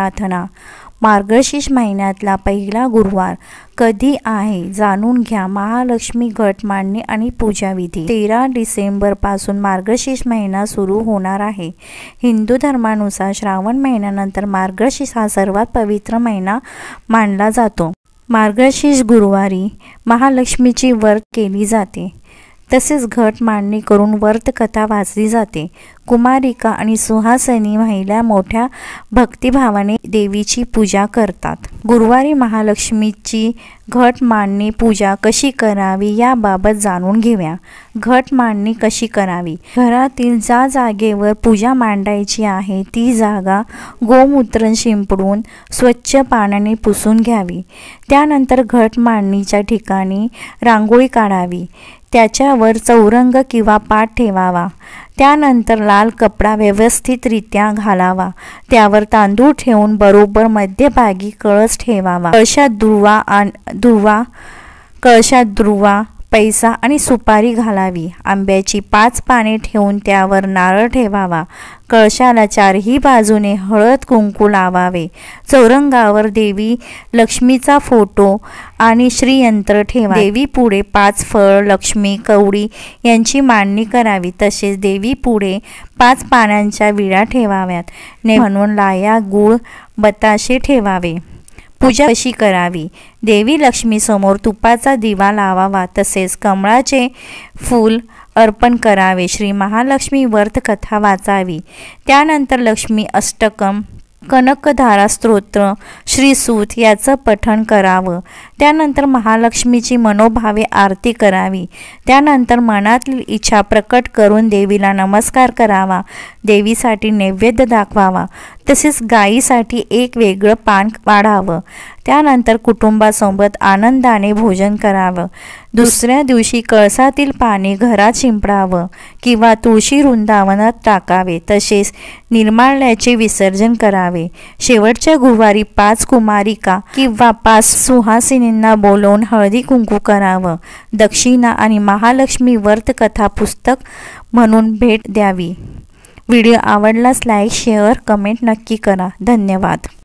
प्रार्थना। मार्गशीर्ष महिन्यातला पहिला गुरुवार कधी आहे जाणून घ्या। महालक्ष्मी घट मांडणी आणि पूजाविधी। 13 डिसेंबरपासून मार्गशीर्ष महिना सुरू होणार आहे। हिंदू धर्मानुसार श्रावण महिन्यानंतर मार्गशीर्ष हा सर्वात पवित्र महिना मानला जातो। मार्गशीर्ष गुरुवारी महालक्ष्मीची व्रत केली जाते, तसेच घट मांडणी करून व्रतकथा वाचली जाते। कुमारिका आणि सुहासिनी महिला मोठ्या भक्तिभावाने देवीची पूजा करतात। गुरुवारी महालक्ष्मीची घट मांडणी पूजा कशी करावी याबाबत जाणून घेऊया। घट मांडणी कशी करावी। घरातील ज्या जागेवर पूजा मांडायची आहे ती जागा गोमूत्र शिंपडून स्वच्छ पाण्याने पुसून घ्यावी। त्यानंतर घट मांडणीच्या ठिकाणी रांगोळी काढावी, त्याच्यावर चौरंग किंवा पाट ठेवावा। त्यानंतर लाल कपडा व्यवस्थितरित्या घालावा, त्यावर तांदूळ ठेवून बरोबर मध्यभागी कळस ठेवावा। कळशात दुर्वा, पैसा आणि सुपारी घालावी। आंब्याची 5 पाने ठेवून त्यावर नारळ ठेवावा। कळशाला चारही बाजूने हळद कुंकू लावावे। चौरंगावर देवी लक्ष्मीचा फोटो आणि श्रीयंत्र ठेवा। देवी पुढे 5 फळ, लक्ष्मी, कवडी यांची मांडणी करावी। तसेच देवी पुढे 5 पानांच्या विडा ठेवाव्यात। म्हणून लाया, गूळ, बताशे ठेवावे। पूजा कशी करावी। देवी लक्ष्मी समोर तुपाचा दिवा लावावा, तसेच कमळाचे फूल अर्पण करावे। श्री महालक्ष्मी व्रत कथा वाचावी। त्यानंतर लक्ष्मी अष्टकम, कनकधारा स्तोत्र, श्रीसूत याचं पठण करावं। त्यानंतर महालक्ष्मीची मनोभावे आरती करावी। त्यानंतर मनातील इच्छा प्रकट करून देवीला नमस्कार करावा। देवीसाठी नैवेद्य दाखवावा, तसेच गायीसाठी एक वेगळं पान वाढावं। त्यानंतर कुटुंबासोबत आनंदाने भोजन करावं। दुसऱ्या दिवशी कळसातील पाणी घरात शिंपडावं किंवा तुळशी वृंदावनात टाकावे, तसेच निर्माल्याचे विसर्जन करावे। शेवटच्या गुरुवारी 5 कुमारिका किंवा 5 सुहासिनींना बोलवून हळदी कुंकू करावं। दक्षिणा आणि महालक्ष्मी व्रत कथा पुस्तक म्हणून भेट द्यावी। व्हिडिओ आवडल्यास लाईक, शेअर, कमेंट नक्की करा। धन्यवाद।